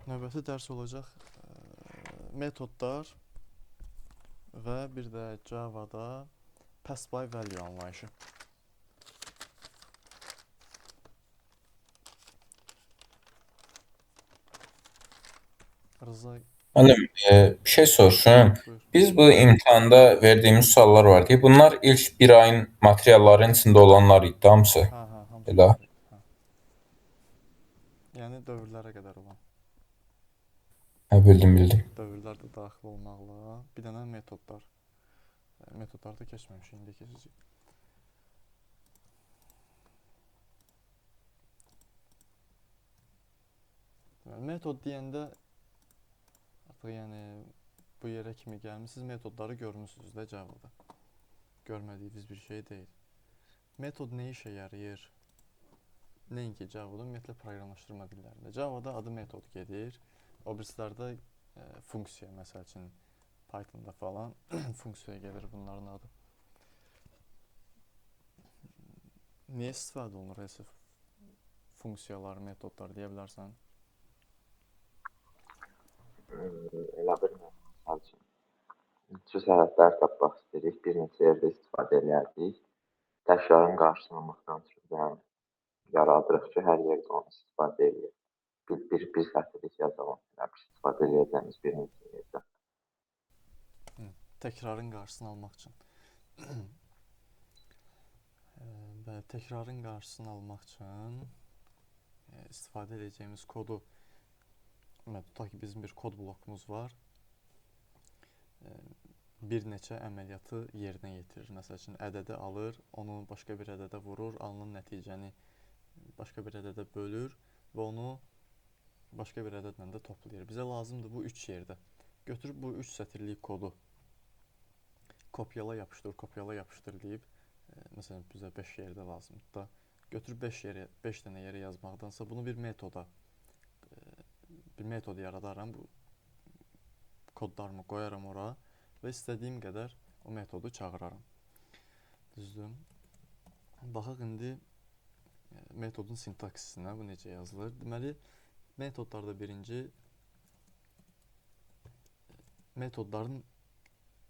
Növbəti dərs olacaq metodlar və bir də Java-da pass by value anlayışı. Rıza, Müəllim, bir şey soruşum. buyur. Biz bu imtahanda verdiğimiz suallar var diye bunlar ilk bir ayın materialların içinde olanlar idi hamısı. Hamısı Elə. onlar idi. Yəni dövrlərə qədər olan. Bildim. Dövrlər də daxil olmaqla bir dənə metodlar. Metodlarda keçməmişik, indi keçəcəyik. Metod deyəndə artıq yəni bu yerə kimi gəlmişsiniz, metodları görmüsünüz də Java-da. Görmədiyiniz bir şey deyil. Metod nə işə yarayır? Nəinki Java-da, ümumiyyətlə proqramlaşdırma dillərində. Java-da adı metod gedir. O birislərdə funksiya, məsəl üçün Python-da falan funksiya gedir bunların adı. Niyə istifadə olunur həsə funksiyalar, metodlar deyə bilərsən? Elə bilmirəm, misal üçün. Səhətlər tapmaq istəyirik, bir neçə yerdə istifadə edərdik. Təkrarın qarşısını almaqdan üçün yaradırıq ki, hər yerdə onu istifadə edək. Bir sətirlik yazalım, istifadə edəcəyimiz bir neçə yerdə. Təkrarın qarşısını almaq üçün. Və təkrarın qarşısını almaq üçün istifadə edəcəyimiz kodu, tutaq ki, bizim bir kod blokumuz var. Bir neçə əməliyyatı yerinə yetirir. Məsəl üçün ədədi alır, onu başqa bir ədədə vurur, alınan nəticəni başqa bir ədədə bölür və onu başqa bir ədədlə də toplayır. Bizə lazımdır bu 3 yerdə. Götürüb bu 3 sətirlik kodu kopyala yapışdır deyib, məsələn bizə 5 yerdə lazımdır da, götürüb 5 dənə yerə yazmaqdansa bunu bir metod yaradaram, bu kodlarımı qoyaram ora və istədiyim qədər o metodu çağıraram. Düzdür? Baxaq indi metodun sintaksisinə, bu necə yazılır. Deməli, metodlarda birinci metodların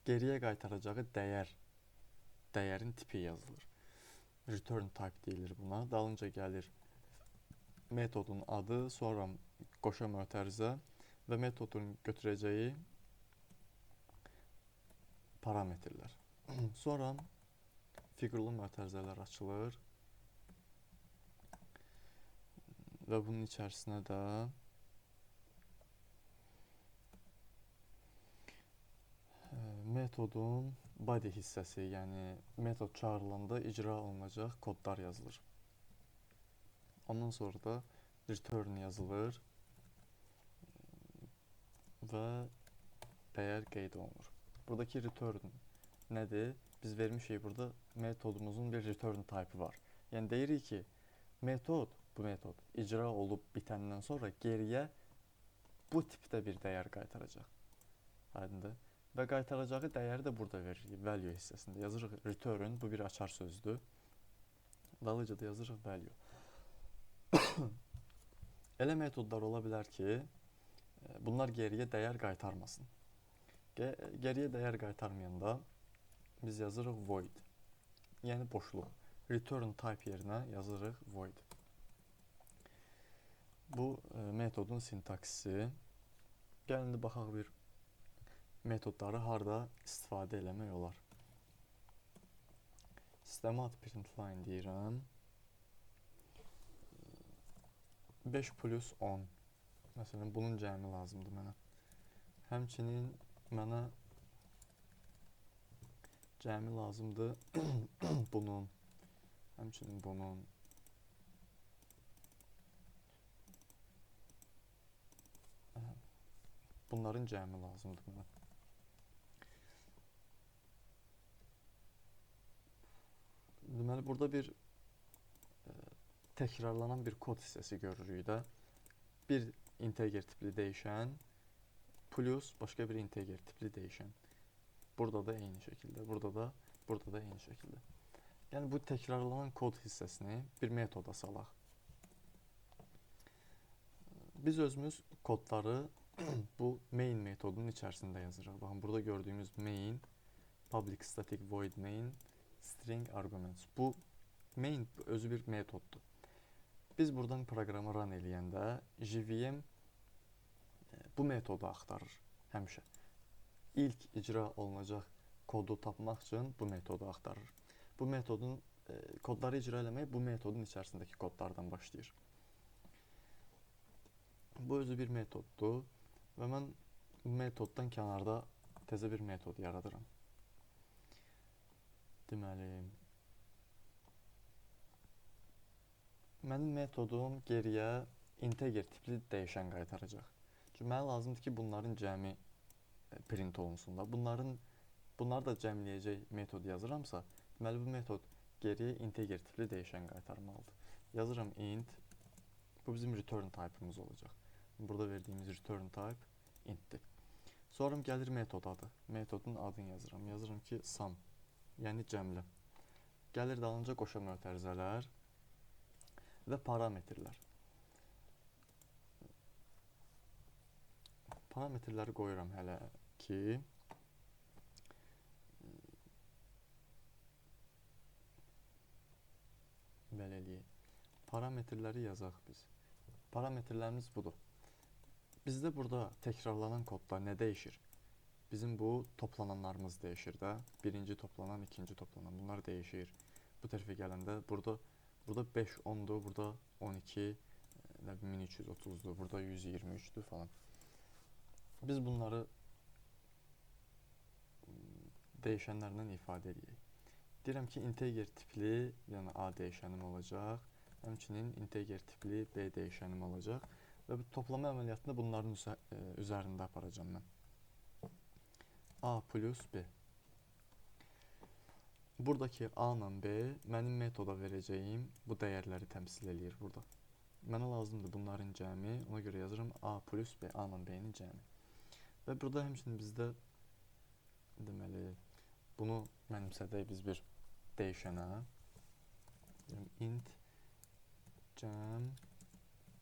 geriyə qaytaracağı dəyərin tipi yazılır. Return type deyilir buna. Dalınca gəlir metodun adı, sonra qoşa mötərizə və metodun götürəcəyi parametrlər. Sonra fiqurlu mötərizələr açılır və bunun içərisinə də metodun body hissəsi, yəni metod çağırılanda icra olunacaq kodlar yazılır. Ondan sonra da return yazılır və dəyər qeyd olunur. Buradakı return nədir? Biz vermişik burada metodumuzun bir return type'ı var. Yəni deyirik ki, bu metod icra olub bitəndən sonra geriyə bu tipdə bir dəyər qaytaracaq. Aydındır? Və qaytaracağı dəyəri də burada veririk, value hissəsində. Yazırıq return, bu bir açar sözdür. Dalıca da yazırıq value. Elə metodlar ola bilər ki, bunlar geriyə dəyər qaytarmasın. Geriyə dəyər qaytarmayanda biz yazırıq void, yəni boşluq. Return type yerinə yazırıq void. Bu metodun sintaksisi. Gəlin indi baxaq bir metodları harda istifadə eləmək olar. Sistemə ad println deyirəm. 5 plus 10. Məsələn, bunun cəmi lazımdır mənə. Həmçinin mənə cəmi lazımdır bunun, həmçinin bunun. Bunların cəmi lazımdır mənə. Deməli, burada bir təkrarlanan bir kod hissəsi görürük də. Bir integer tipli dəyişən plus başqa bir integer tipli dəyişən. Burada da eyni şəkildə, burada da eyni şəkildə. Yəni bu təkrarlanan kod hissəsini bir metoda salaq. Biz özümüz kodları bu main metodunun içərisində yazırıq. Baxın, burada gördüyümüz main, public static void main, string arguments. Bu main özü bir metoddur. Biz buradan proqramı run eləyəndə JVM bu metodu axtarır həmişə. İlk icra olunacaq kodu tapmaq üçün bu metodu axtarır. Bu metodun kodları icra eləmək bu metodun içərisindəki kodlardan başlayır. Bu özü bir metoddur və mən bu metoddan kənarda təzə bir metod yaradıram. Deməli, mənim metodum geriyə integer tipli dəyişən qaytaracaq. Çünki mənə lazımdır ki, bunların cəmi print olunsun da. Bunları da cəmləyəcək metod yazıramsa, deməli bu metod geriyə integer tipli dəyişən qaytarmalıdır. Yazıram int, bu bizim return type'ımız olacaq. Burada verdiyimiz return type int'dir. Sonra gəlir metod adı. Metodun adını yazıram. Yazıram ki, sum, yəni cəmlə. Gəlir dalınca qoşa mötərizələr və parametrlər. Parametrləri qoyuram hələ ki, belə eləyək. Parametrləri yazaq biz. Parametrlərimiz budur. Bizdə burada təkrarlanan kodda nə dəyişir? Bizim bu toplananlarımız dəyişir də. Birinci toplanan, ikinci toplanan. Bunlar dəyişir. Bu tərəfə gələndə burada 5, 10'dur, burada 12, 1330'dur, burada 123'dür falan. Biz bunları dəyişənlərlə ifadə edək. Deyirəm ki, integer tipli, yəni A dəyişənim olacaq. Həmçinin integer tipli B dəyişənim olacaq. Və bu toplama əməliyyatında bunların üzərində aparacağım mən. A plus B. Buradakı A ilə B mənim metoda verəcəyim bu dəyərləri təmsil eləyir burada. Mənə lazımdır bunların cəmi, ona görə yazıram A plus B, A ilə B-nin cəmi. Və burada həmçinin bizdə deməli, bunu mənimsədək biz bir dəyişənə int cəm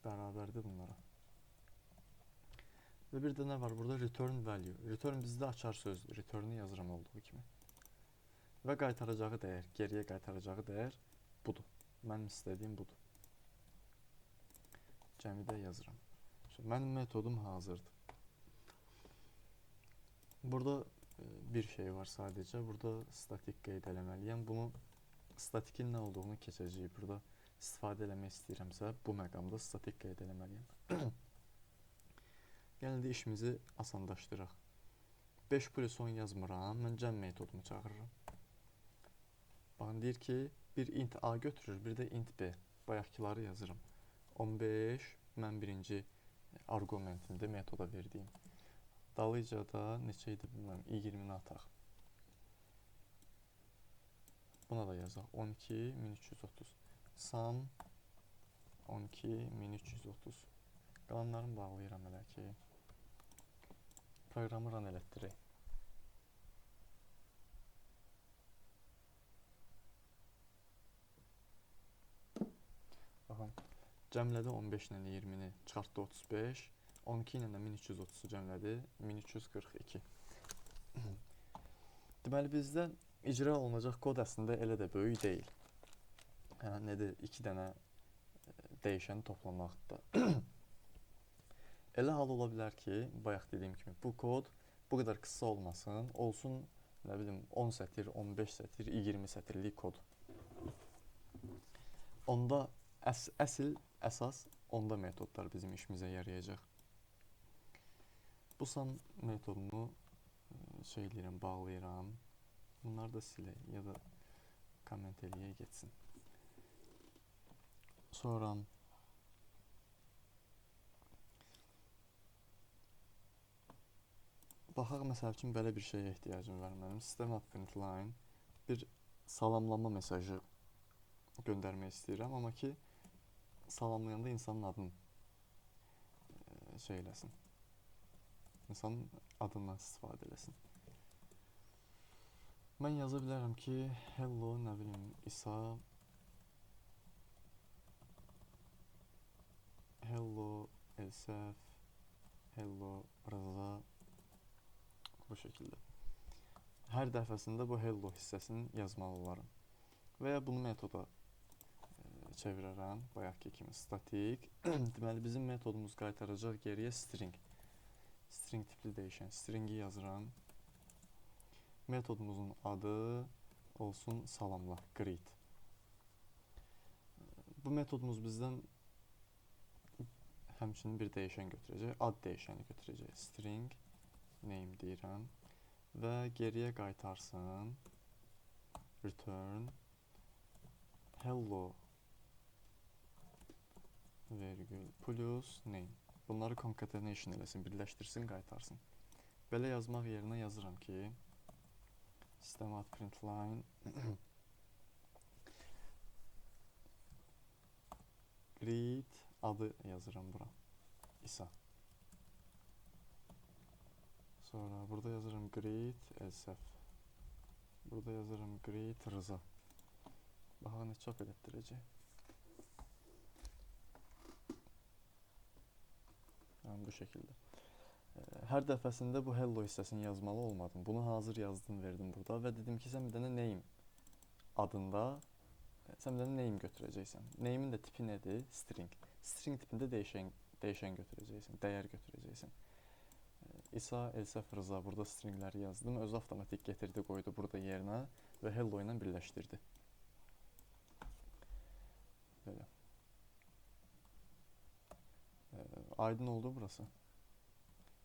bərabərdir bunlara. Və bir də nə var burada? Return value. Return bizdə açar sözdür. Return'u yazıram olduğu kimi. Və qaytaracağı dəyər, geriyə qaytaracağı dəyər budur. Mənim istədiyim budur. Cəmi də yazıram. Şimdi mənim metodum hazırdır. Burada bir şey var sadəcə. Burada statik qeyd eləməliyəm. Bunu statikin nə olduğunu keçəcəyik. Burada istifadə eləmək istəyirəmsə, bu məqamda statik qeyd eləməliyəm. Yəni də işimizi asanlaşdıraq. 5 plus 10 yazmıram, mən cəm metodumu çağırıram. Baxın, deyir ki, bir int A götürür, bir də int B. Bayaqkiları yazıram. 15 mən birinci arqumentimdə metoda verdiyim. Dalıca da neçə idi bilməm, 20'ni ataq. Buna da yazaq. 12 1330. Sum 12 1330. Qalanlarını bağlayıram hələ ki. Proqramı run elətdirək. Baxın, cəmlədə 15 ilə 20'ni çıxartdı 35. 12 ilə 1330'u cəmlədi 1342. Deməli, bizdə icra olunacaq kod əslində elə də böyük deyil. Nədir? 2 dənə dəyişəni toplamaqdır. Elə hal ola bilər ki, bayaq dediyim kimi, bu kod bu qədər qısa olmasın, olsun, nə bilim, 10 sətir, 15 sətir, 20 sətirlik kod. Onda əsas onda metodlar bizim işimizə yarayacaq. Bu sum metodunu şey eləyirəm, bağlayıram. Bunları da silək ya da komment eləyək geçsin. Sonra baxaq, məsəl üçün belə bir şeyə ehtiyacım var mənim. System.println bir salamlama mesajı göndərmək istəyirəm, amma ki salamlayanda insanın adını şey eləsin. İnsanın adından istifadə eləsin. Mən yaza bilərəm ki, hello, nə bilim, İsa, hello Elsef, hello, Rıza bu şəkildə. Hər dəfəsində bu hello hissəsini yazmalı olaram. Və ya bunu metoda çevirərəm, bayaqki kimi statik. Deməli, bizim metodumuz qaytaracaq geriyə string. String tipli dəyişən. Stringi yazıram. Metodumuzun adı olsun salamla, greet. Bu metodumuz bizdən həmçinin bir dəyişən götürəcək. Ad dəyişəni götürəcək. String name deyirəm. Və geriyə qaytarsın. Return hello virgül plus name. Bunları concatenation eləsin, birləşdirsin, qaytarsın. Belə yazmaq yerinə yazıram ki system.println greet adı yazıram bura. İsa. Sonra burada yazıram greet Elsef. Burada yazıram greet Rıza. Baxaq nə çap elətdirəcək. Yəni bu şəkildə. Hər dəfəsində bu hello hissəsini yazmalı olmadım. Bunu hazır yazdım, verdim burada və dedim ki, sən bir dənə name adında sən bir dənə name götürəcəksən. Name'in də tipi nədir? String. String tipində dəyişən götürəcəksən, dəyər götürəcəksən. İsa, Elsef, Rıza burada stringləri yazdım. Özü avtomatik getirdi, qoydu burada yerinə və hello ilə birləşdirdi. Belə. Aydın oldu burası.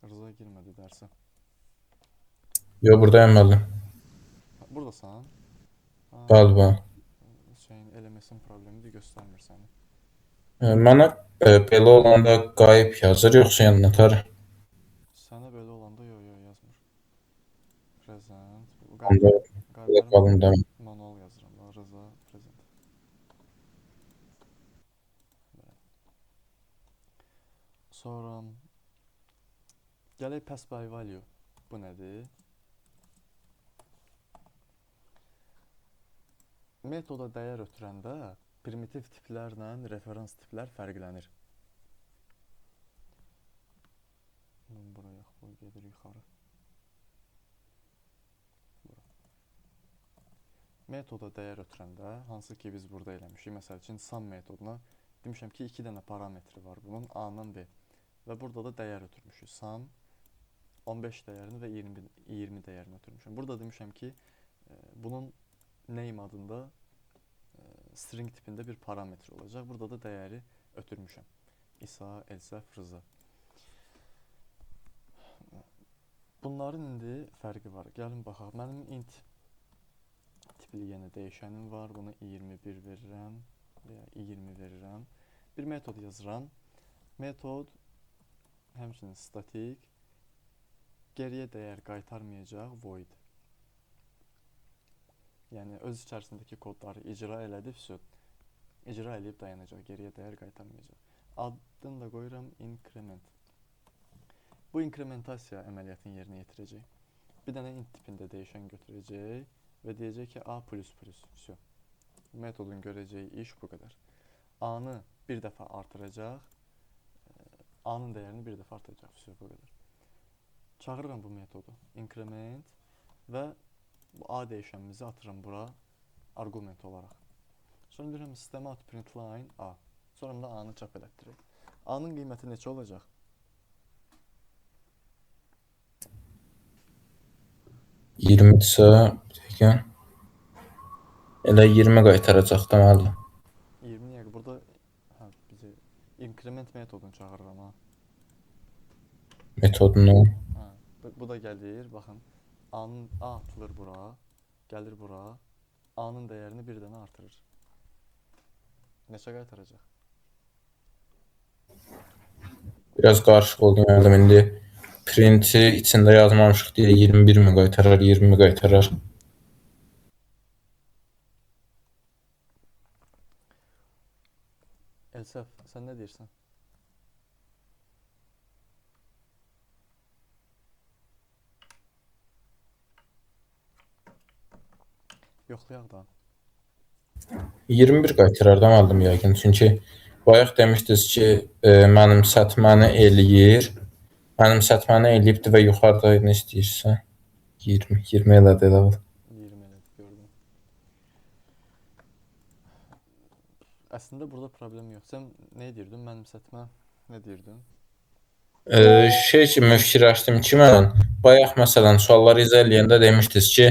Rıza girmədi dərsə. Yo, buradayım müəllim. Buradasan? Galiba. Şeyin LMS-in problemidir, göstərmir səni. Mənə belə olanda qayıb yazır, yoxsa yanına atar? Sənə belə olanda yazmır. Present. Onda qalım da. Manual yazıram. Rıza, present. Sonra gələk pass by value. Bu nədir? Metoda dəyər ötürəndə primitiv tiplərlə referans tiplər fərqlənir. Buraya qoy, gedir yuxarı. Metoda dəyər ötürəndə, hansı ki biz burada eləmişik, məsəl üçün sum metoduna demişəm ki, 2 dənə parametri var bunun, A-dan B. Və burada da dəyər ötürmüşük. Sum 15 dəyərini və 20 dəyərini ötürmüşəm. Burada demişəm ki, bunun name adında string tipində bir parametr olacaq. Burada da dəyəri ötürmüşəm. İsa, Elsef, Rıza. Bunların indi fərqi var. Gəlin baxaq. Mənim int tipli yenə dəyişənim var. Buna 21 verirəm və ya 20 verirəm. Bir metod yazıram. Metod həmçinin statik, geriyə dəyər qaytarmayacaq void. Yəni öz içərisindəki kodları icra elədib, icra eləyib dayanacaq, geriyə dəyər qaytarmayacaq. Adını da qoyuram increment. Bu inkrementasiya əməliyyatını yerinə yetirəcək. Bir dənə int tipində dəyişən götürəcək və deyəcək ki, A++. Vəsiyo. Metodun görəcəyi iş bu qədər. A-nı bir dəfə artıracaq, A-nın dəyərini bir dəfə artıracaq. Vəsiyo, bu qədər. Çağırıram bu metodu. Increment və bu A dəyişənimizi atıram bura arqument olaraq. Sonra deyirəm system.println A. Sonra da A-nı çap elətdirək. A-nın qiyməti neçə olacaq? $20-dirsə, elə 20 qaytaracaq da müəllim. 20 yəni burada bizi increment metodunu çağırıram ha. Metodunu. Bu da gəlir, baxın. A atılır bura, gəlir bura. A-nın dəyərini bir dənə artırır. Neçə qaytaracaq? Biraz qarışıq oldu müəllim. İndi printi içində yazmamışıq deyə 21 mi qaytarar, 20 mi qaytarar? Elsef, sən nə deyirsən? Yoxlayaq da. 21 qaytarar da müəllim yəqin. Çünki bayaq demişdiniz ki, mənimsətməni eləyir. Mənimsətməni eləyibdi və yuxarıda nə istəyirsən? 20 elədi elə bil. 20 elədi, gördüm. Əslində burada problem yox. Sən nə deyirdin? Mənimsətmə nə deyirdin? Şey kimi fikirləşdim ki, mən bayaq məsələn sualları izah eləyəndə demişdiniz ki,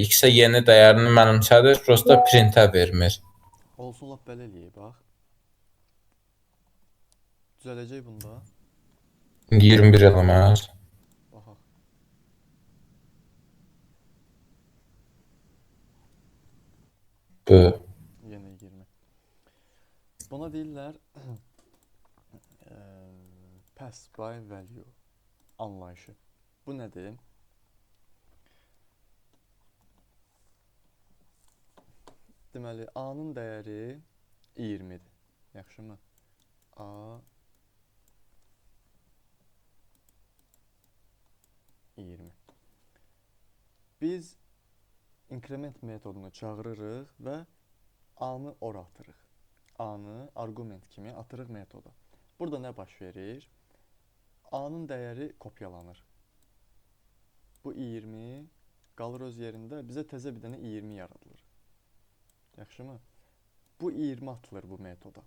x-ə yeni dəyərini mənimsədir, prosta printə vermir. Olsun, lap belə eləyək, bax. Düzələcək bunda. 21 eləməz. Baxaq. Bu. Yenə 20. Buna deyirlər pass by value anlayışı. Bu nədir? Deməli, A-nın dəyəri 20-dir. Yaxşımı? A 20. Biz increment metodunu çağırırıq və A-nı ora atırıq. A-nı arqument kimi atırıq metoda. Burada nə baş verir? A-nın dəyəri kopyalanır. Bu 20 qalır öz yerində. Bizə təzə bir dənə 20 yaradılır. Yaxşımı? Bu 20 atılır bu metoda.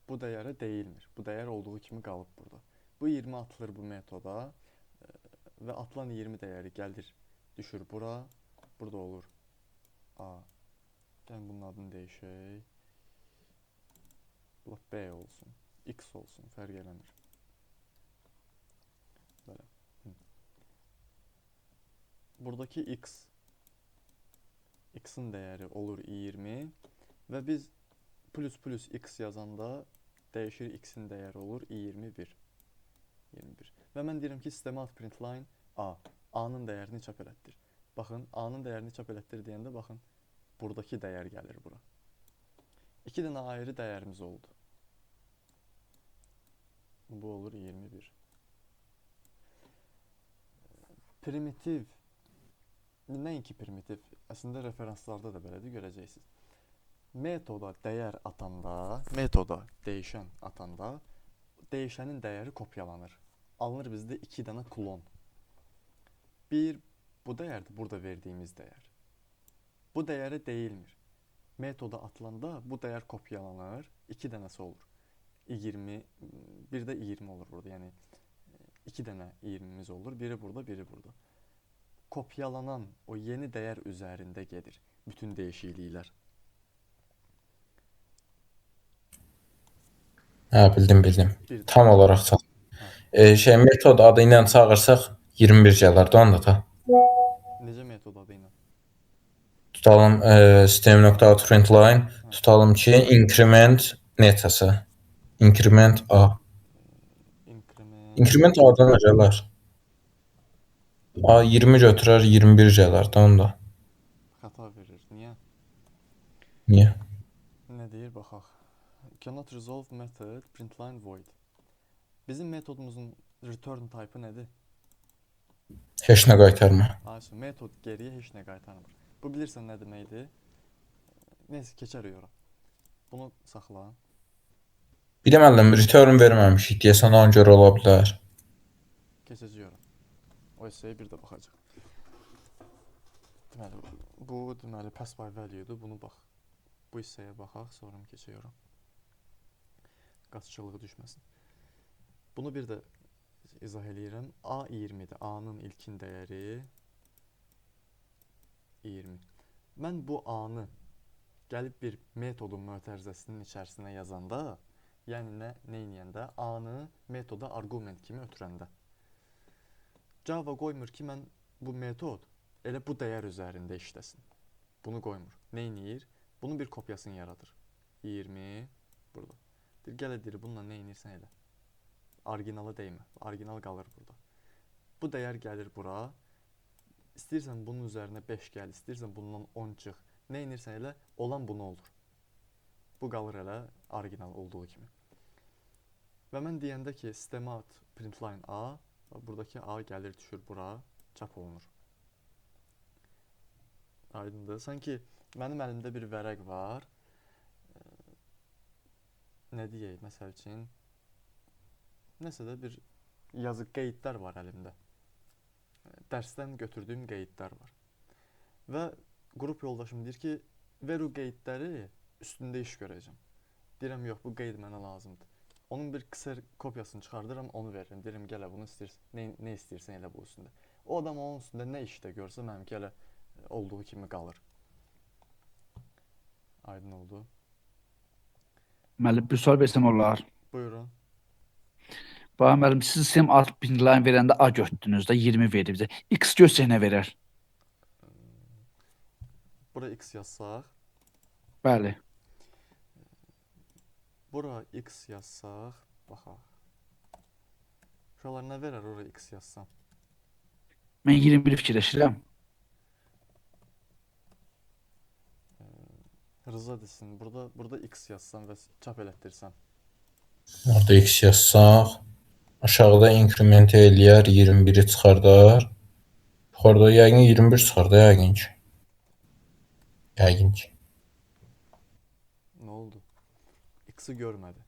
Bu dəyərə deyilmir. Bu dəyər olduğu kimi qalıb burada. Bu 20 atılır bu metoda və atılan 20 dəyəri gəlir, düşür bura. Burada olur A. Gəlin bunun adını dəyişək. Bu B olsun, X olsun, fərq eləmir. Belə. Buradakı X-in dəyəri olur 20 və biz plus X yazanda dəyişir X-in dəyəri olur 21. Və mən deyirəm ki, sistemə at println A. A-nın dəyərini çap elətdir. Baxın, A-nın dəyərini çap elətdir deyəndə, baxın, buradakı dəyər gəlir bura. 2 dənə ayrı dəyərimiz oldu. Bu olur 21. Primitiv, nəinki primitiv, əslində referanslarda da belədir, görəcəksiniz. Metoda dəyər atanda, metoda dəyişən atanda, dəyişənin dəyəri kopyalanır. Alınır bizdə 2 dənə klon. Bir, bu dəyərdir, burada verdiyimiz dəyər. Bu dəyərə deyilmir. Metoda atılanda bu dəyər kopyalanır, 2 dənəsi olur. 20, bir də 20 olur burada, yəni 2 dənə 20'miz olur, biri burada, biri burada. Kopyalanan o yeni dəyər üzərində gedir bütün dəyişikliklər. Hə, bildim. Bir Tam olaraq çal. Metod adı ilə çağırsaq 21 gələr də onda da. Necə metod adı ilə? Tutalım system.out.println, tutalım ki increment netası. Increment A. İnkrement A-dan gələr. A 20 götürər, 21 gələr də onda. Xəta verir. Niyə? Niyə? Nə deyir, baxaq. Cannot resolve method println void. Bizim metodumuzun return type'ı nədir? Heç nə qaytarma. Ayşə, metod geriyə heç nə qaytarmır. Bu bilirsən nə deməkdir? Neyse, keçərik ora. Bunu saxla. Bir də müəllim return verməmişik deyəsən ona görə ola bilər. Keçəcək ora. O hissəyə bir də baxacaq. Deməli, bu pass by value'dur. Bunu bax. Bu hissəyə baxaq, sonra keçək ora. Qaççılığı düşməsin. Bunu bir də izah eləyirəm. A 20'dir. A-nın ilkin dəyəri 20. Mən bu A-nı gəlib bir metodun mötərizəsinin içərisinə yazanda, yəni nə eləyəndə, A-nı metoda arqument kimi ötürəndə. Java qoymur ki, mən bu metod elə bu dəyər üzərində işləsin. Bunu qoymur. Nə eləyir? Bunun bir kopyasını yaradır. 20 burada. Gələ deyir, bununla nə eləyirsən elə? Originalı deymə. Original qalır burada. Bu dəyər gəlir bura. İstəyirsən bunun üzərinə 5 gəl, istəyirsən bundan 10 çıx. Nə edirsən elə, olan bunu olur. Bu qalır elə original olduğu kimi. Və mən deyəndə ki, sistemə at println A, buradakı A gəlir, düşür bura, çap olunur. Aydındır. Sanki mənim əlimdə bir vərəq var. nə deyək, məsəl üçün nəsə də bir yazı qeydlər var əlimdə. Dərsdən götürdüyüm qeydlər var. Və qrup yoldaşım deyir ki, ver o qeydləri, üstündə iş görəcəm. Deyirəm, yox, bu qeyd mənə lazımdır. Onun bir qısa kopyasını çıxardıram, onu veririm. Deyirəm, gələ bunu istəyirsən, nə istəyirsən elə bu üstündə. O adam onun üstündə nə işdə görsə, mənimki elə olduğu kimi qalır. Aydın oldu. Müəllim, bir sual versəm olar. Buyurun. Bax, müəllim, siz sistem admin line verəndə A götürdünüz də 20 verdi bizə. X görsək nə verər? Bura X yazsaq, Bəli. bura X yazsaq, baxaq. Uşaqlar nə verər ora X yazsam? Mən 21 fikirləşirəm. Rıza desin, burada X yazsam və çap elətdirsəm. Orada x yazsaq, aşağıda inkrement eləyər, 21-i çıxardar. Yuxarıda yəqin 21 çıxarda yəqin ki. Yəqin ki. Nə oldu? X-i görmədi.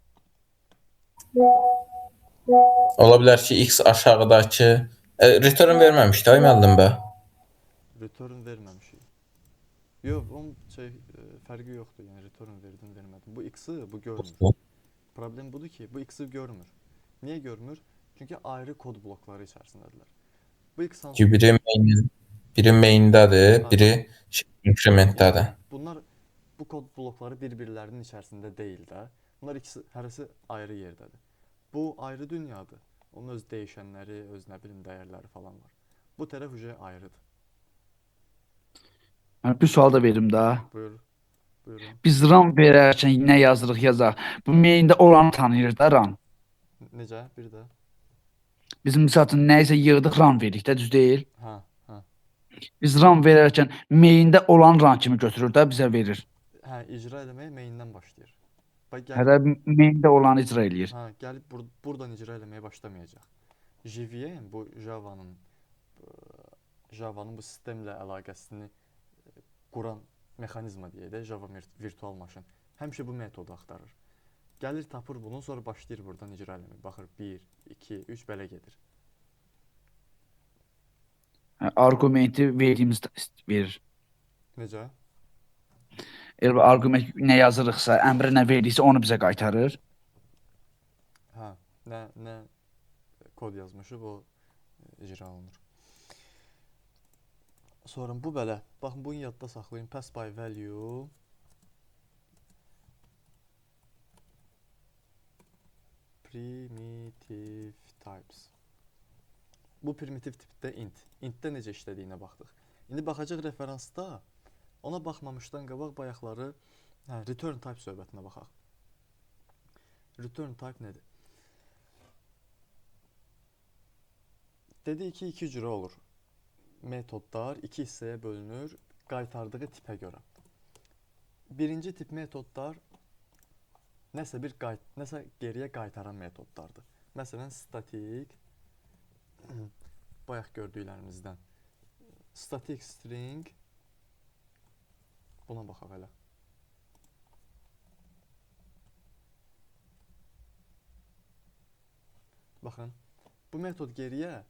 Ola bilər ki, x aşağıdakı return verməmişdi, ay müəllim bə. Return verməmişik. Yox, onun fərqi yoxdur. Yəni return verdim, vermədim. Bu X-i bu görmür. Problem budur ki, bu X-i görmür. Niyə görmür? Çünki ayrı kod blokları içərisindədirlər. Bu X hansı? Ki, biri main-dədir, biri incrementdədir. Bunlar bu kod blokları bir-birlərinin içərisində deyil də. Bunlar ikisi hərəsi ayrı yerdədir. Bu ayrı dünyadır. Onun öz dəyişənləri, öz nə bilim dəyərləri falan var. Bu tərəf ücə ayrıdır. Bir sual da verim də. Buyur. Buyurun. Biz RAM verərkən nə yazırıq yazaq. Bu maində olanı tanıyır da RAM. Necə? Bir də. Biz misal üçün nəyisə yığdıq RAM veririk də, düz deyil. Hə. Biz RAM verərkən maində olan RAM kimi götürür də bizə verir. Hə, icra eləməyə maindən başlayır. Bax Hələ maində olanı icra eləyir. hə, gəlib buradan icra eləməyə başlamayacaq. JVM bu Java-nın bu sistemlə əlaqəsini quran mexanizma deyək də, Java virtual maşın. Həmişə bu metodu axtarır. Gəlir, tapır bunu, sonra başlayır buradan icra eləməyə. Baxır 1, 2, 3 belə gedir. Argumenti verdiyimizdə verir. Necə? Elə arqument nə yazırıqsa, əmrə nə verdiksə onu bizə qaytarır. Hə, nə kod yazmışıq, o icra olunur. Sonra bu belə. Baxın, bunu yadda saxlayın. Pass by value primitive types. Bu primitiv tipdə int. Intdə necə işlədiyinə baxdıq. İndi baxacaq referansda ona baxmamışdan qabaq bayaqları return type söhbətinə baxaq. Return type nədir? Dedik ki, iki cürə olur. Metodlar iki hissəyə bölünür qaytardığı tipə görə. Birinci tip metodlar nəsə geriyə qaytaran metodlardır. Məsələn, statik bayaq gördüklərimizdən static string buna baxaq elə. Baxın, bu metod geriyə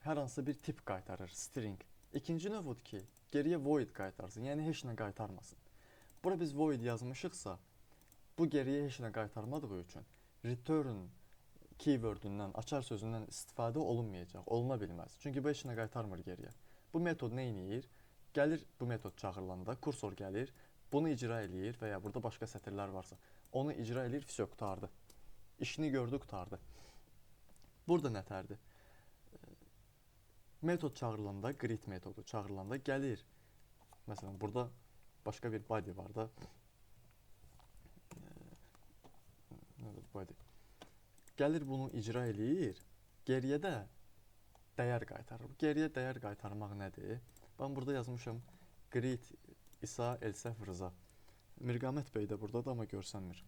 hər hansı bir tip qaytarır, string. İkinci növ odur ki, geriyə void qaytarsın, yəni heç nə qaytarmasın. Bura biz void yazmışıqsa, bu geriyə heç nə qaytarmadığı üçün return keywordündən, açar sözündən istifadə olunmayacaq, oluna bilməz. Çünki bu heç nə qaytarmır geriyə. Bu metod nə edir? Gəlir bu metod çağırılanda, kursor gəlir, bunu icra eləyir və ya burada başqa sətirlər varsa, onu icra eləyir, vəsə qurtardı. İşini gördü, qurtardı. Burada nətərdir? Metod çağırılanda, greet metodu çağırılanda gəlir. Məsələn, burada başqa bir body var da. Body. Gəlir bunu icra eləyir, geriyə də dəyər qaytarır. Geriyə dəyər qaytarmaq nədir? Ben burada yazmışam greet İsa Elsef Rıza. Mirqamət bəy də buradadır, amma görsənmir.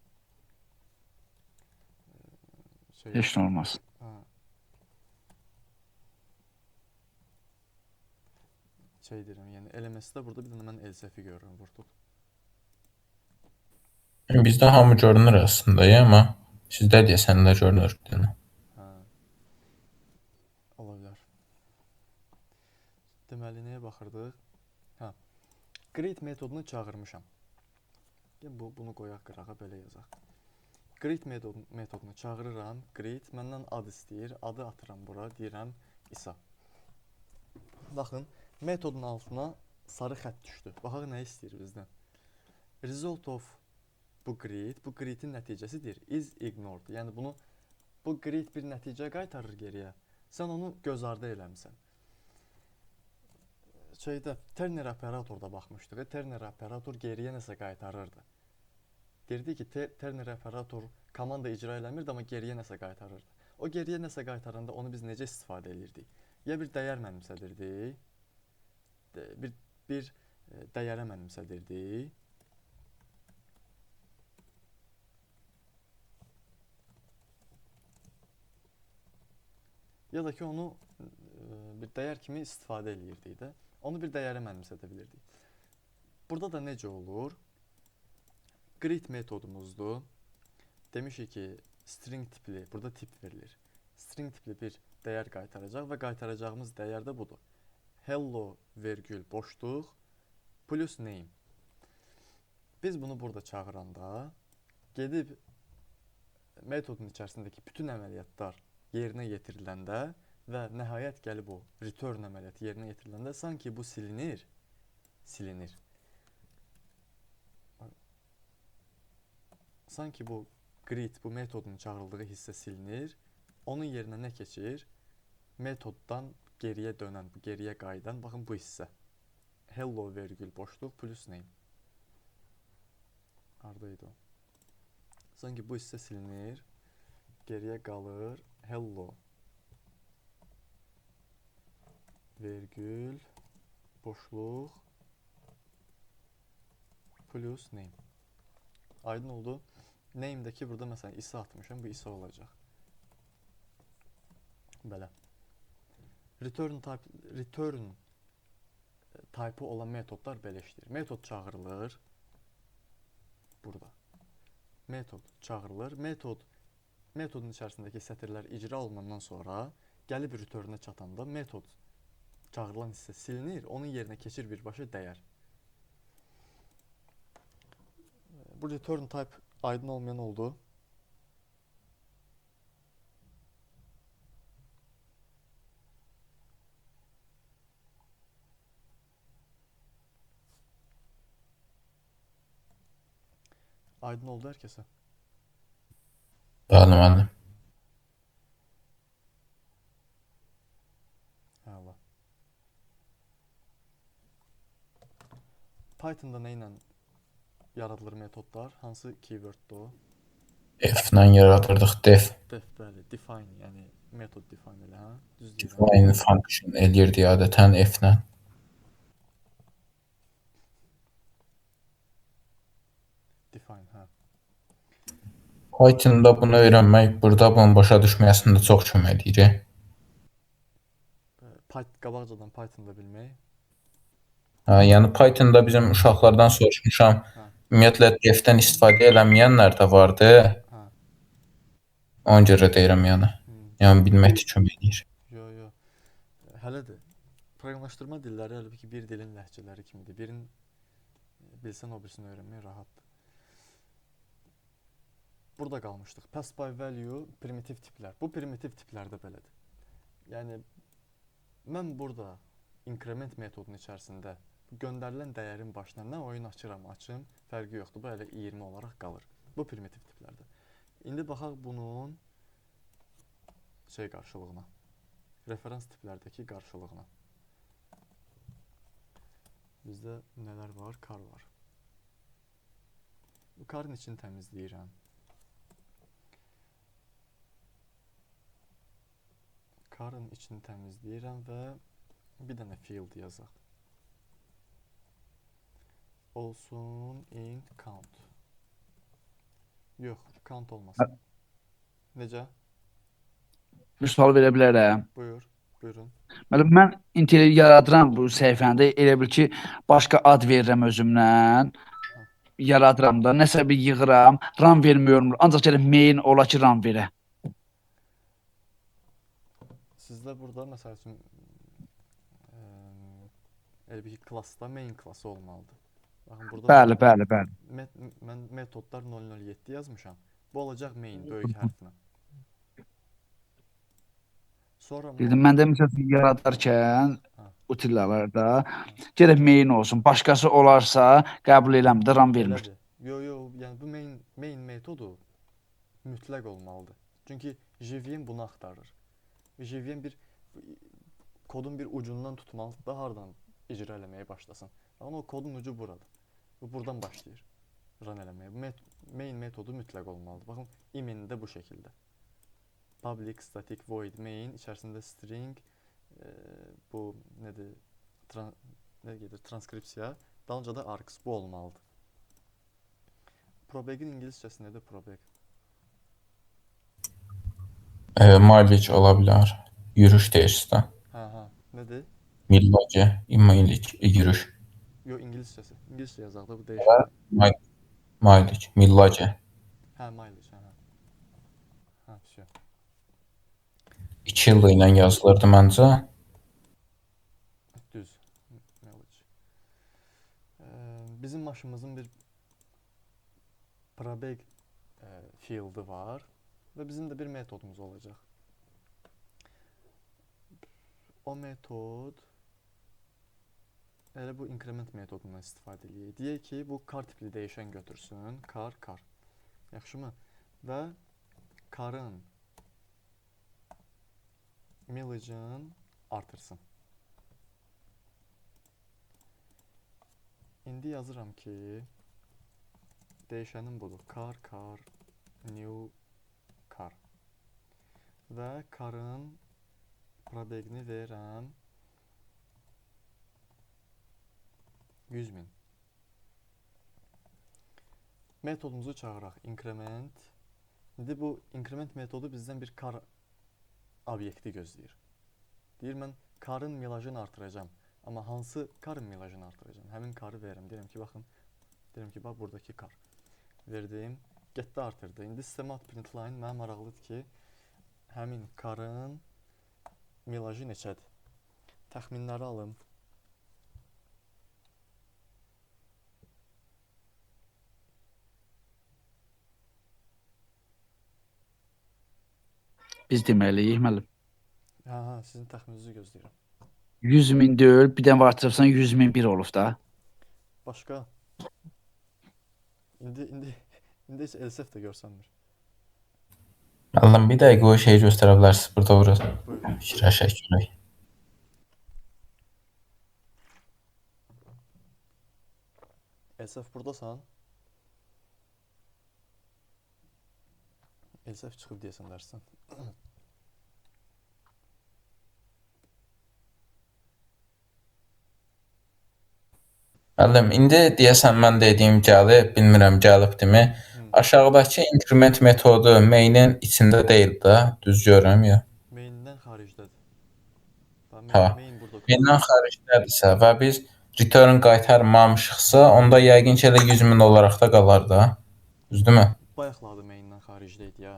Heç nə olmaz. Deyirəm, yəni LMS-də burada bir dənə mən Elsef'i görürüm, vurdud. Bizdə hamı görünür aslında ya, amma sizdə deyəsən də görünür. Hə. Ola bilər. Deməli, nəyə baxırdıq? Hə. Greet metodunu çağırmışam. Bunu qoyaq qırağa, belə yazaq. Greet metodunu çağırıram. Greet məndən ad istəyir. Adı atıram bura. Deyirəm İsa. Baxın, metodun altına sarı xətt düşdü. Baxaq nə istəyir bizdən. Result of bu greetin nəticəsidir. Is ignored. Yəni bu greet bir nəticə qaytarır geriyə. Sən onu göz ardı eləmisən. Terner operatorda baxmışdıq. Terner operator geriyə nəsə qaytarırdı. Deyirdi ki, Terner operator komanda icra eləmirdi, amma geriyə nəsə qaytarırdı. O geriyə nəsə qaytaranda onu biz necə istifadə edirdik? Ya bir dəyər mənimsədirdik, bir dəyərə mənimsədirdik. Ya da ki, onu bir dəyər kimi istifadə edirdik də. Onu bir dəyərə mənimsədə bilirdik. Burada da necə olur? Greet metodumuzdur. Demişik ki, string tipli, burada tip verilir. String tipli bir dəyər qaytaracaq və qaytaracağımız dəyər də budur. Hello vergül boşluq plus name. Biz bunu burada çağıranda gedib metodun içərisindəki bütün əməliyyatlar yerinə yetiriləndə və nəhayət gəlib o return əməliyyatı yerinə yetiriləndə sanki bu silinir. Sanki bu greet, bu metodun çağırıldığı hissə silinir. Onun yerinə nə keçir? Metoddan geriyə dönən, geriyə qayıdan, baxın bu hissə. Hello vergül boşluq plus name. Haradaydı o? Sanki bu hissə silinir. Geriyə qalır. Hello vergül boşluq plus name. Aydın oldu. Name'dəki burada məsələn İsa atmışam. Bu İsa olacaq. Belə. Return type olan metodlar belə işləyir. Metod çağırılır. Burada. Metod çağırılır. Metodun içərisindəki sətirlər icra olunandan sonra gəlib returnə çatanda metod çağırılan hissə silinir. Onun yerinə keçir birbaşa dəyər. Bu return type aydın olmayan oldu. Aydın oldu hər kəsə. Bəli, müəllim. Əla. Pythonda nə ilə yaradılır metodlar? Hansı keyworddur o? F-lə yaradırdıq, def. Def, bəli, define, yəni metod define elə, hə? Düz deyirəm. Define function eləyirdi adətən F-lə. Define, hə. Pythonda bunu öyrənmək, burada bunu başa düşməyəsində çox kömək edir. Qabaqcadan Pythonda bilmək. Yəni Pythonda bizim uşaqlardan soruşmuşam. Ümumiyyətlə def-dən istifadə eləməyənlər də vardı. Ona görə deyirəm yəni. Yəni bilmək kömək edir. Yox. Hələ də proqramlaşdırma dilləri əlbəttə ki, bir dilin ləhcələri kimidir. Birini bilsən o birisini öyrənmək rahatdır. Burada qalmışdıq. Pass by value, primitiv tiplər. Bu primitiv tiplər də belədir. Yəni mən burada increment metodunun içərisində göndərilən dəyərin başına nə oyun açım, fərqi yoxdur. Bu elə 20 olaraq qalır. Bu primitiv tiplərdir. İndi baxaq bunun qarşılığına. Referans tiplərdəki qarşılığına. Bizdə nələr var? Kar var. Bu karın içini təmizləyirəm. Karın içini təmizləyirəm və bir dənə field yazaq. Olsun int count. Yox, count olmasın. Necə? Bir sual verə bilərəm. Buyurun. Mən intellekt yaradıram bu səhifəndə. Elə bil ki, başqa ad verirəm özümdən. yaradıram da, nəsə bir yığıram, RAM vermiyorum. Ancaq gəlib main ola ki RAM verə. Sizdə burada məsəl üçün elə bir klassda main klassı olmalıdır. Baxın burada Bəli, bəli, bəli. mən metodlar 007 yazmışam. Bu olacaq main böyük hərflə. Sonra Dedim, mən də məsəl üçün yaradarkən Ha. utillalarda gəlib main olsun. Başqası olarsa qəbul eləmir, RAM vermir. Belədir. Yo, yəni bu main metodu mütləq olmalıdır. Çünki JVM bunu axtarır. JVM bir kodun bir ucundan tutmalıdır da hardan icra eləməyə başlasın. Amma o kodun ucu buradır. Bu buradan başlayır run eləməyə. Bu main metodu mütləq olmalıdır. Baxın, imin də bu şəkildə. Public static void main içərisində string bu nədir? Nə gedir? Transkripsiya. Dalınca da args bu olmalıdır. Probegin ingiliscəsi nədir probeg? Mileage ola bilər. Yürüş deyirsiz də. Hə, nədir? Mileage, yürüş. Yo, ingiliscəsi. İngiliscə yazaq da bu dəyişir. Mileage. Hə, mileage, hə. Hə, şey. 2 yıllı ilə yazılırdı məncə. Düz. Mileage. Bizim maşınımızın bir probeg fieldi var və bizim də bir metodumuz olacaq. O metod elə bu increment metodundan istifadə edək. Deyək ki, bu car tipli dəyişən götürsün. Car. Yaxşımı? Və carın mileage'ını artırsın. İndi yazıram ki, dəyişənim budur. Car, new car. Və carın probegini verirəm 100.000. Metodumuzu çağıraq. Increment. İndi bu increment metodu bizdən bir car obyekti gözləyir. Deyir, mən carın milajını artıracağım. Amma hansı carın milajını artıracağım? Həmin carı verirəm. Deyirəm ki, baxın. Deyirəm ki, bax, buradakı car. Verdim. Getdi artırdı. İndi sistema println mənə maraqlıdır ki, həmin carın milajı neçədir? Təxminləri alım. Biz deməliyik, müəllim. Hə, sizin təxmininizi gözləyirəm. 100.000 deyil, bir dənə artırsan 100.001 olub da. Başqa? İndi heç Elsef də görsənmir. Allah'ım bir dəqiqə o şeyi göstərə bilərsiniz. Burada burası. Buyurun. Fikirləşək görək. Elsef buradasan? Elsef çıxıb deyəsən dərsdən. Müəllim, indi deyəsən mən dediyim gəlib, bilmirəm gəlibdimi? Aşağıdakı increment metodu mainin içində deyil də, düz görürəm ya. Maindən xaricdədir. Ha. Main burada. Maindən xaricdədirsə və biz return qaytarmamışıqsa, onda yəqin ki elə 100.000 olaraq da qalar da. Düzdürmü? Bayaqladı maindən xaricdə idi ya.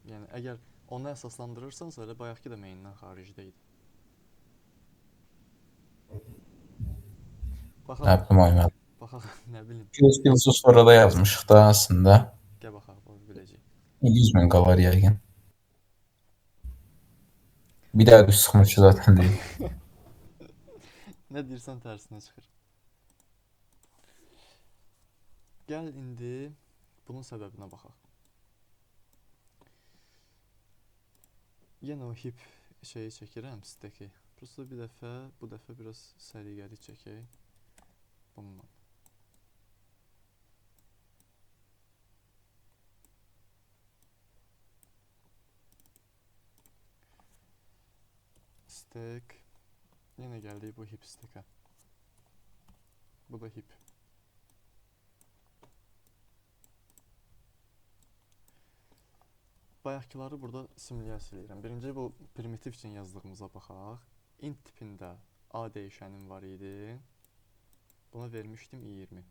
Yəni əgər onu əsaslandırırsansa, elə bayaqki də maindən xaricdə idi. Nə bilim ayməli. Baxaq, nə bilim. 200 yıl sonra da yazmışıq da aslında. Gəl baxaq, biləcək. 100.000 qalar yəqin. Bir daha düz çıxmır ki zaten deyil. Nə deyirsən tərsinə çıxır. Gəl indi bunun səbəbinə baxaq. Yenə o hip şeyi çəkirəm sitəki. Prosta bir dəfə, bu dəfə biraz səliqəli çəkək. Bununla. Stack. Yenə gəldik bu hip stack'a. Bu da hip. Bayaqkiları burada simulyasiya edirəm. Birinci bu primitiv üçün yazdığımıza baxaq. Int tipində A dəyişənim var idi. Buna vermişdim 20.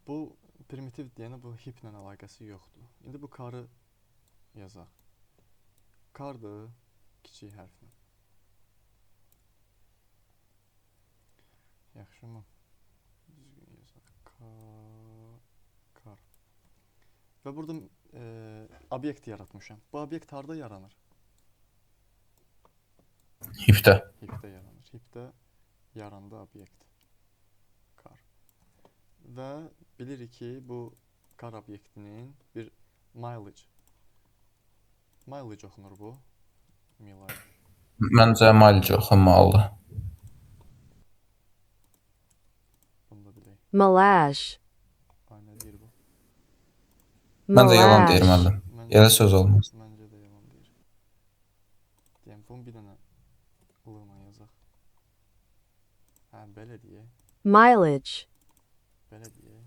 Bu primitiv deyənə bu heaplə əlaqəsi yoxdur. İndi bu karı yazaq. Kardır kiçik hərflə. Yaxşımı? Düzgün yazaq. Kar. Və burada obyekt yaratmışam. Bu obyekt harda yaranır? Hipdə. Heapdə yaranır. Heapdə yarandı obyekt. Kar. Və bilirik ki, bu kar obyektinin bir mileage oxunur bu. Mileage. Məncə Malic oxunmalıdır. Bunu da bilək. Malage. Ay, nə deyir bu? Məncə yalan deyir Malage. müəllim. Elə söz olmaz. Məncə də yalan deyir. Deyəm, bunu bir dənə ılığına yazaq. Hə, belə deyək. Mileage. Belə deyək.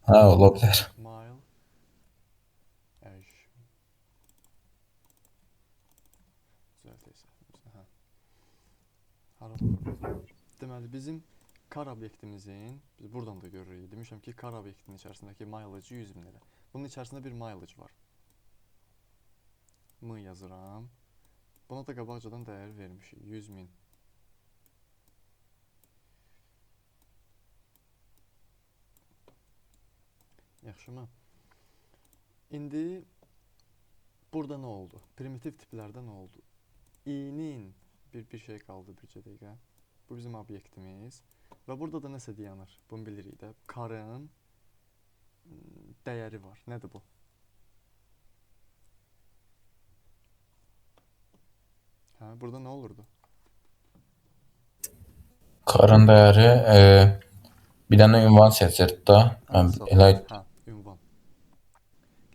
Hə, ola bilər. Mile. Əş. Düzəltək səhvimizi. Hə. Hara baxırıq? Deməli, bizim kar obyektimizin, biz buradan da görürük. Demişəm ki, kar obyektinin içərisindəki mileage 100 min lira. Bunun içərisində bir mileage var. M yazıram. Buna da qabaqcadan dəyər vermişik. 100 min. Yaxşımı? İndi burada nə oldu? Primitiv tiplərdə nə oldu? İ'nin bir şey qaldı bircə dəqiqə. Bu bizim obyektimiz. Və burada da nəsə dayanır. Bunu bilirik də. Karın dəyəri var. Nədir bu? Hə, burada nə olurdu? Karın dəyəri bir dənə ünvan seçirdi da. Mən elə Hə, ünvan.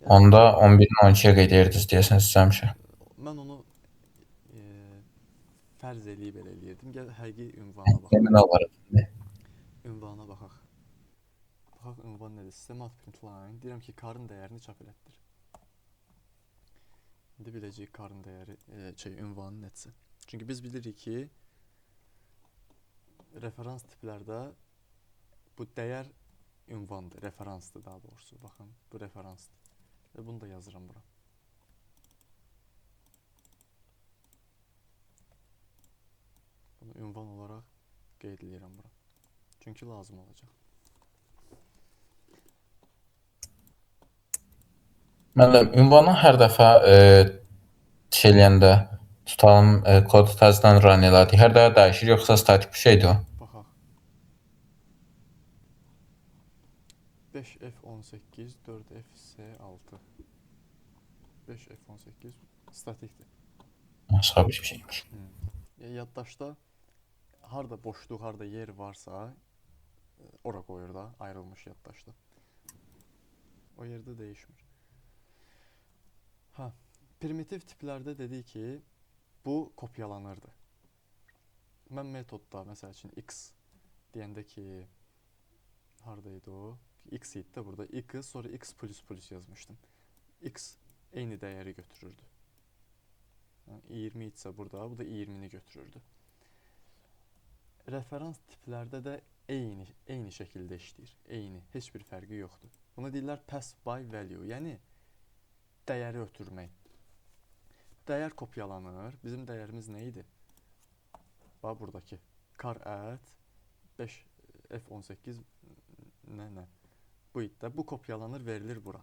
onda 11-in 12-yə qeyd edirdiniz deyəsən siz həmişə. Mən onu fərz eləyib elə eləyirdim. Gəl həqiqi ünvana baxaq. Emin olarım. Ünvana baxaq. Baxaq ünvan nədir? Sistemat print line. Deyirəm ki, karın dəyərini çap elətdir. İndi biləcəyik karın dəyəri, ünvanı nədirsə. Çünki biz bilirik ki, referans tiplərdə bu dəyər ünvandır, referansdır daha doğrusu. Baxın, bu referansdır. Və bunu da yazıram bura. Bunu ünvan olaraq qeyd edirəm bura. Çünki lazım olacaq. Müəllim, ünvanı hər dəfə eləyəndə tutalım kodu təzədən run elədik. Hər dəfə dəyişir yoxsa statik bir şeydir o? Baxaq. 5F18 4FC6 5F18 statikdir. Sabit bir şeymiş. Yaddaşda harda boşluq, harda yer varsa ora qoyur da, ayrılmış yaddaşda. O yerdə dəyişmir. Ha, primitiv tiplərdə dedik ki, bu kopyalanırdı. Mən metodda, məsəl üçün x deyəndə ki, haradaydı o? X idi də burada. X, sonra x plus plus yazmışdım. X eyni dəyəri götürürdü. 20 isə burada, bu da 20-ni götürürdü. Referans tiplərdə də eyni şəkildə işləyir. Eyni, heç bir fərqi yoxdur. Buna deyirlər pass by value, yəni dəyəri ötürmək. Dəyər kopyalanır. Bizim dəyərimiz nə idi? Bax, buradakı car at 5F18 nə? Bu idi də. Bu kopyalanır, verilir bura.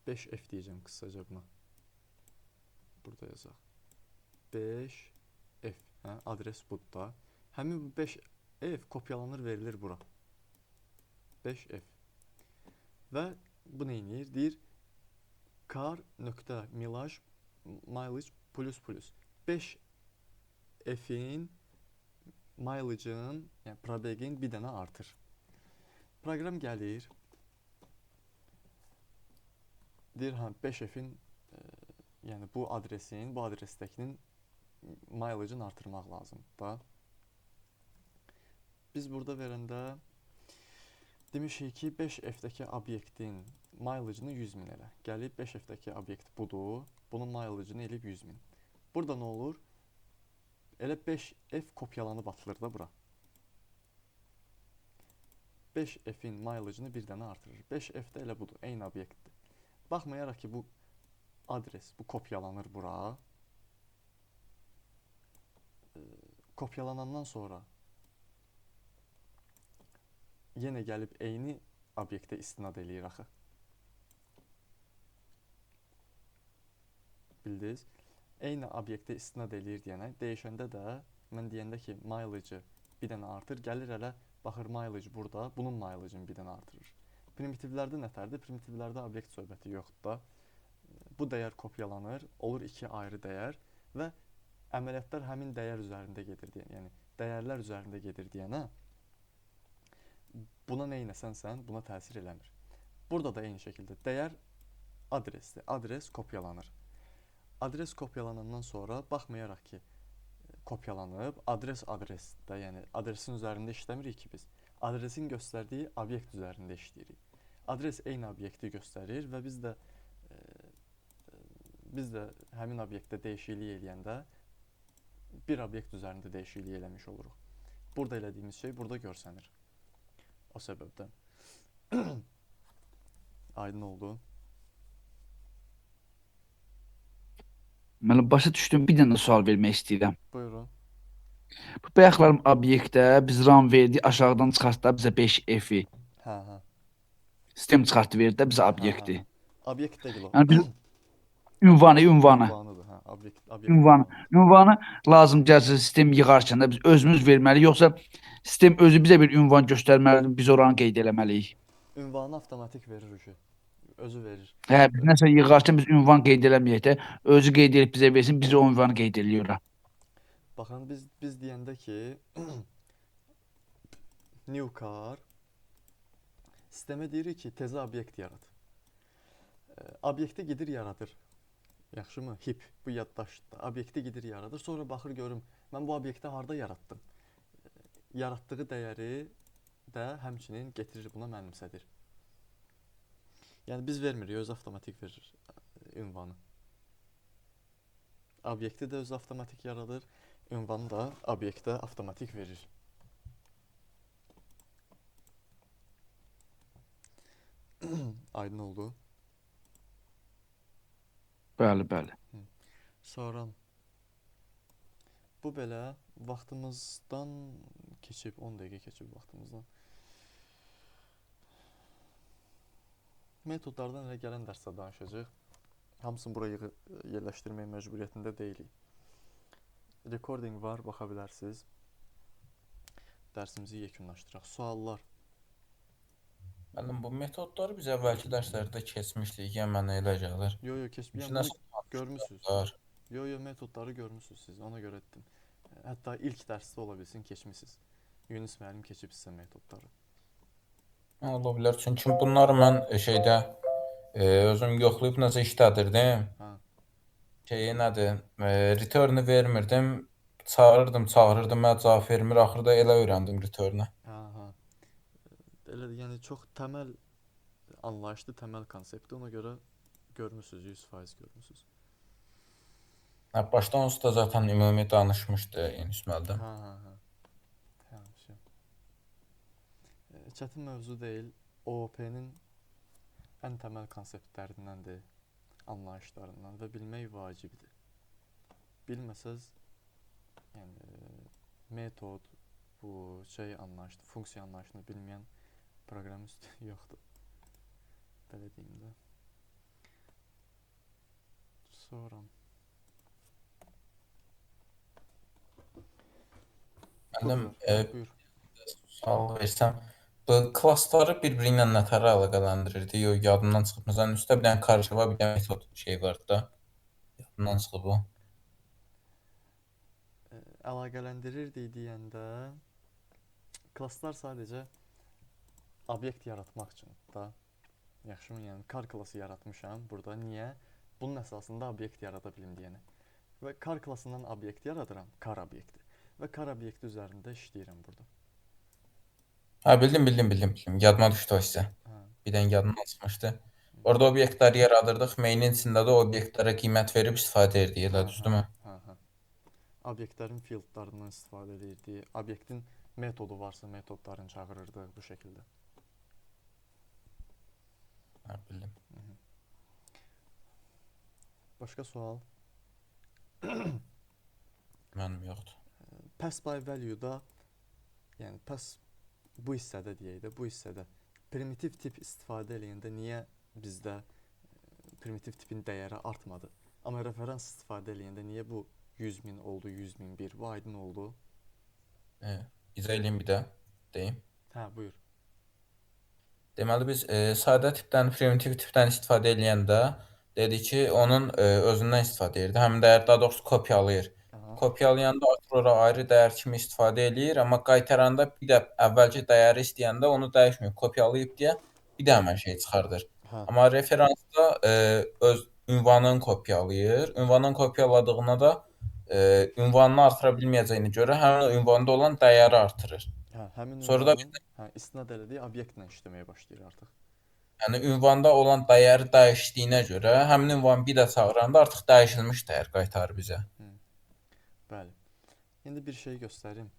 F deyəcəm qısaca buna. Burada yazaq. 5F, adres budur. Həmin bu 5F kopyalanır, verilir bura. 5F. Və bu nə edir? Deyir car.mileage plus plus. 5F'in mileage'ın, yəni probegin bir dənə artır. Proqram gəlir. Deyir, 5F'in yəni bu adresin, bu adresdəkinin mileage'ını artırmaq lazımdır da. Biz burada verəndə Demişik ki 5F-dəki obyektin mileage-ını 100.000 elə. Gəlib 5F-dəki obyekt budur. Bunun mileage-ını elib 100.000. Burada nə olur? Elə 5F kopyalanıb atılır da bura. 5F-in mileage-ını bir dənə artırır. 5F də elə budur, eyni obyektdir. Baxmayaraq ki, bu adres, bu kopyalanır bura. Kopyalanandan sonra yenə gəlib eyni obyektə istinad eləyir axı. Bildiniz? Eyni obyektə istinad eləyir deyənə, dəyişəndə də mən deyəndə ki, mileage-ı bir dənə artır, gəlir elə baxır mileage burada, bunun mileage-ını bir dənə artırır. Primitivlərdə nətərdir? Primitivlərdə obyekt söhbəti yoxdur da. Bu dəyər kopyalanır, olur iki ayrı dəyər və əməliyyatlar həmin dəyər üzərində gedir deyən, yəni dəyərlər üzərində gedir deyənə buna nə etsən, buna təsir eləmir. Burada da eyni şəkildə dəyər adresdir. Adres kopyalanır. Adres kopyalanandan sonra baxmayaraq ki, kopyalanıb, adresdə, yəni adresin üzərində işləmirik ki biz. Adresin göstərdiyi obyekt üzərində işləyirik. Adres eyni obyekti göstərir və biz də həmin obyektdə dəyişiklik eləyəndə bir obyekt üzərində dəyişiklik eləmiş oluruq. Burada elədiyimiz şey burada görsənir. O səbəbdən. Aydın oldu. Mən başa düşdüm, bir dənə sual vermək istəyirəm. Buyurun. Bu bayaqlar obyektdə biz RAM verdi, aşağıdan çıxartdı bizə 5F-i. Hə. Sistem çıxartdı verdi də bizə obyekti. Obyekt deyil o. Yəni biz ünvanı. Ünvanıdır, hə, obyekt. Ünvanı lazım gəlsə sistem yığarkən də biz özümüz verməliyik, yoxsa sistem özü bizə bir ünvan göstərməlidir, biz oranı qeyd eləməliyik. Ünvanı avtomatik verir ki. Özü verir. Hə, biz nəsə yığarkən biz ünvan qeyd eləməyək də, özü qeyd edib bizə versin, biz o ünvanı qeyd eləyirik. Baxın, biz deyəndə ki new car sistemə deyirik ki, təzə obyekt yarat. Obyekti gedir yaradır. Yaxşımı? Hip, bu yaddaşdır. Obyekti gedir yaradır. Sonra baxır görüm, mən bu obyekti harda yaratdım? Yaratdığı dəyəri də həmçinin getirir buna mənimsədir. Yəni biz vermirik, öz avtomatik verir ünvanı. Obyekti də öz avtomatik yaradır, ünvanı da obyektə avtomatik verir. Aydın oldu. Bəli. Sonra bu belə vaxtımızdan keçib, 10 dəqiqə keçib vaxtımızdan. Metodlardan elə gələn dərsdə danışacaq. Hamısını buraya yerləşdirmək məcburiyyətində deyilik. Recording var, baxa bilərsiniz. Dərsimizi yekunlaşdıraq. Suallar. Mənim bu metodları biz əvvəlki dərslərdə keçmişdik, yəni mənə elə gəlir. Yo, keçməyən Nəsə görmüsünüz. var. Yo, metodları görmüsünüz siz, ona görə etdim. Hətta ilk dərsdə ola bilsin keçmisiniz. Yunus müəllim keçib sizə metodları. Ola bilər, çünki bunları mən özüm yoxlayıb necə işlədirdim. Hə. Nədir? Return-ı vermirdim, çağırırdım, mən cavab vermir, axırda elə öyrəndim return-ı. Hə. Elə yəni çox təməl anlayışlı, təməl konseptdir. Ona görə görmüsünüz, 100% görmüsünüz. Başdan onsuz da zaten ümumi danışmışdı Yunus müəllim. Hə. Çətin mövzu deyil. OOP-nin ən təməl konseptlərindəndir, anlayışlarından və bilmək vacibdir. Bilməsəz, yəni metod, bu anlayışını, funksiya anlayışını bilməyən proqramist yoxdur. Belə deyim də. Sonra Müəllim, sual versəm, bu klassları bir-biri ilə nətər əlaqələndirirdi? Yox, yadımdan çıxıb. Məsələn, üstdə bir dənə karşıva bir dənə metod var da. Yadımdan çıxıb o. əlaqələndirirdi deyəndə klasslar sadəcə obyekt yaratmaq üçün da. Yaxşımı? Yəni car klassı yaratmışam burada. Niyə? Bunun əsasında obyekt yarada bilim deyənə. Və car klassından obyekt yaradıram, car obyekti. Və car obyekti üzərində işləyirəm burada. Ha, bildim. Yadıma düşdü o hissə. Hə. Bir dənə yadımdan çıxmışdı. Orada obyektləri yaradırdıq. Main-in içində də o obyektlərə qiymət verib istifadə edirdik, elə düzdürmü? Hə. Obyektlərin fieldlarından istifadə edirdik. Obyektin metodu varsa metodlarını çağırırdıq bu şəkildə. Hə, bildim. Başqa sual? Mənim yoxdur. Pass by value-da, yəni pass bu hissədə deyək də, bu hissədə primitiv tip istifadə edəndə niyə bizdə primitiv tipin dəyəri artmadı? Amma referans istifadə edəndə niyə bu 100.000 oldu, 100.001? Bu aydın oldu. İzah edeyim bir də, deyim. Hə, buyur. Deməli biz sadə tipdən, primitiv tipdən istifadə edəndə dedik ki, onun özündən istifadə edir. Həmin dəyər daha doğrusu kopyalayır. Aha. Kopyalayanda ora ayrı dəyər kimi istifadə eləyir, amma qaytaranda bir də əvvəlki dəyəri istəyəndə onu dəyişmir, kopyalayıb deyə bir də həmin şeyi çıxardır. Hə. Amma referansda öz ünvanını kopyalayır. Ünvanını kopyaladığına da ünvanını artıra bilməyəcəyinə görə həmin o ünvanda olan dəyəri artırır. Hə, həmin Sonra da ünvanın istinad elədiyi obyektlə işləməyə başlayır artıq. yəni ünvanda olan dəyəri dəyişdiyinə görə həmin ünvanı bir də çağıranda artıq dəyişilmiş dəyər qaytarır bizə. Bəli. İndi bir şey göstərim.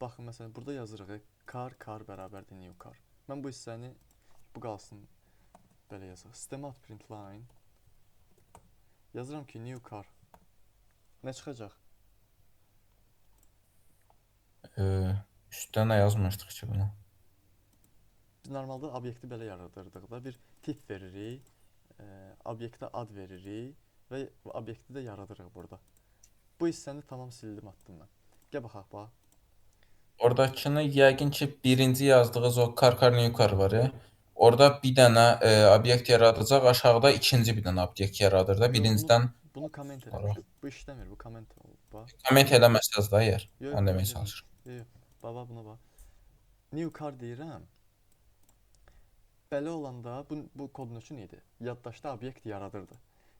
Baxın, məsələn, burada yazırıq car bərabərdir new car. Mən bu hissəni, bu qalsın, belə yazaq. Sistemə at print line. Yazıram ki, new car. Nə çıxacaq? Üstdə nə yazmışdıq ki buna? Biz normalda obyekti belə yaradırdıq da. Bir tip veririk, obyektə ad veririk və obyekti də yaradırıq burada. Bu hissəni tamam sildim, atdım mən. Gəl baxaq, bax. Oradakını yəqin ki, birinci yazdığınız o car var ya. Orada bir dənə obyekt yaradacaq, aşağıda ikinci bir dənə obyekt yaradır da. Birincidən Bunu komment eləmişəm. Bu işləmir, bu komment olub, bax. komment eləməsəz də yer. Onu deməyə çalışıram. Yox, baba buna bax. New car deyirəm. Belə olanda bu kodun üçün idi. Yaddaşda obyekt yaradırdı.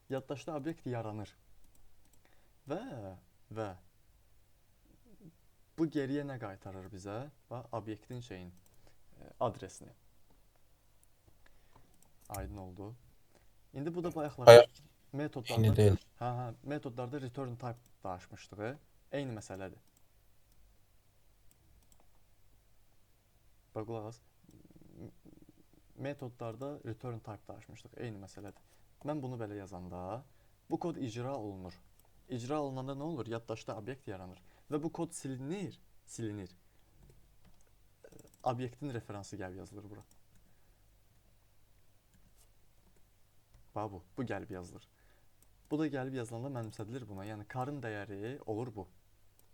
Yaddaşda obyekt yaranır. Və bu geriyə nə qaytarır bizə? Bax, obyektin adresini. Aydın oldu. İndi bu da bayaqlar metodlarda İndi deyil. metodlarda return type daşmışdıq. Eyni məsələdir. Bax, qulaq as. Metodlarda return type daşmışdıq. Eyni məsələdir. Mən bunu belə yazanda bu kod icra olunur. İcra olunanda nə olur? Yaddaşda obyekt yaranır və bu kod silinir. Obyektin referansı gəlib yazılır bura. Bax bu gəlib yazılır. Bu da gəlib yazılanda mənimsədilir buna. Yəni car'ın dəyəri olur bu.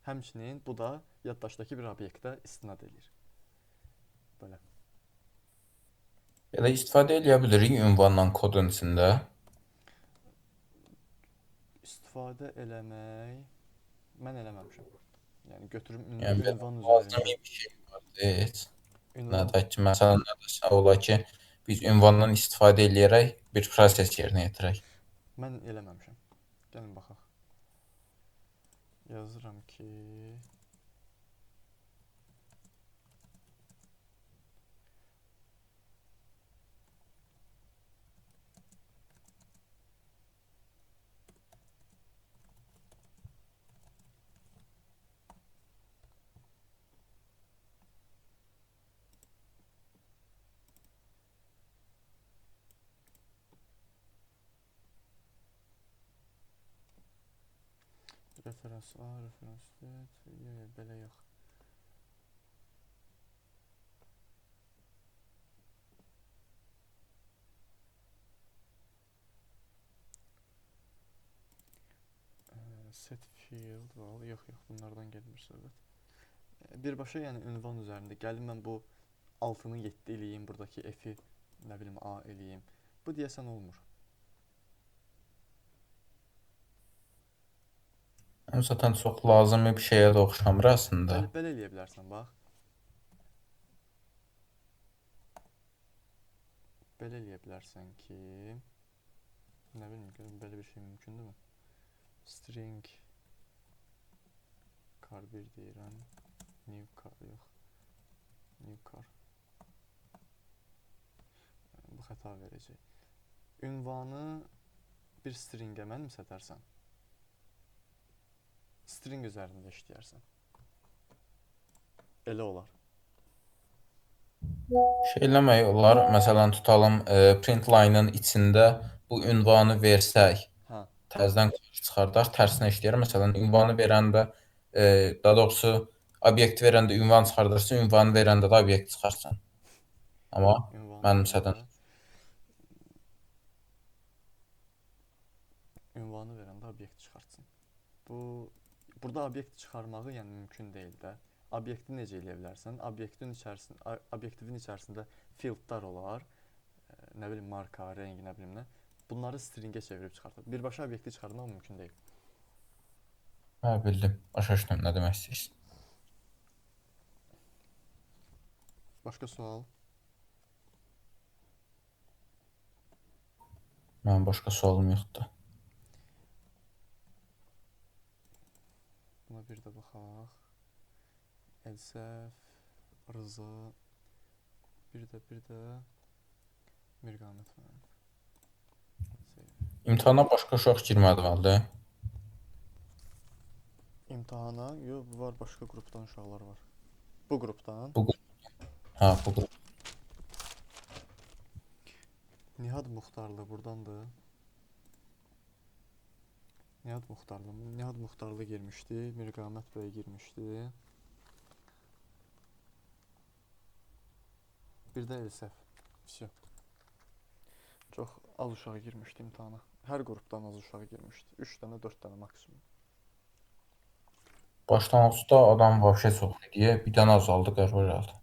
Həmçinin bu da yaddaşdakı bir obyektə istinad edir. Belə. Ya da istifadə edə bilirik ünvandan kodun içində. İstifadə eləmək mən eləməmişəm. Yəni götürüm Yəni ünvan lazımi bir şey var heç. Nədir ki, məsələn, nədirsə ola ki, biz ünvandan istifadə eləyərək bir proses yerinə yetirək. Mən eləməmişəm. Gəlin baxaq. Yazıram ki referans A, referans B, belə yox. Set field, yox, bunlardan gəlmir söhbət. Birbaşa yəni ünvan üzərində gəlin mən bu altını 7 eləyim, buradakı F-i nə bilim A eləyim. Bu deyəsən olmur. Zaten çox lazımi bir şeyə də oxşamır əslində. Belə eləyə bilərsən, bax. Belə eləyə bilərsən ki, nə bilim, belə bir şey mümkündürmü? String car 1 deyirəm, new car yox. New car. Bu xəta verəcək. Ünvanı bir stringə mənimsədərsən, string üzərində işləyərsən. Elə olar. Şey eləmək olar, məsələn tutalım print line-ın içində bu ünvanı versək, Hə, təzədən çıxardar, tərsinə işləyər. Məsələn ünvanı verəndə daha doğrusu obyekt verəndə ünvan çıxardırsın, ünvanı verəndə də obyekt çıxarsın. Amma ünvanı mənimsədən verəndə obyekt çıxartsın. Burada obyekt çıxarmağı yəni mümkün deyil də. Obyekti necə eləyə bilərsən? Obyektivin içərisində fieldlar olar. Nə bilim marka, rengi, nə bilim nə. Bunları stringə çevirib çıxartır. Birbaşa obyekti çıxarmaq mümkün deyil. hə bildim. Başa düşdüm nə demək istəyirsən. Başqa sual? Mənim başqa sualım yoxdur. Buna bir də baxaq. Elsəf, Rıza, bir də Mirqamət var. İmtahana başqa uşaq girmədi məndə. İmtahana, yox, var başqa qrupdan uşaqlar var. Bu qrupdan. Hə, bu qrup. Nihad Muxtarlı burdandır. Nihad Muxtarlı girmişdi, Mirqamət bəy girmişdi. Bir də Elsəf. Всё. Çox az uşaq girmişdi imtahana. Hər qrupdan az uşaq girmişdi. 3 dənə, 4 dənə maksimum. Başlanğıcda adam vəbşə çox idi. Bir dənə azaldı, qəribə gəldi.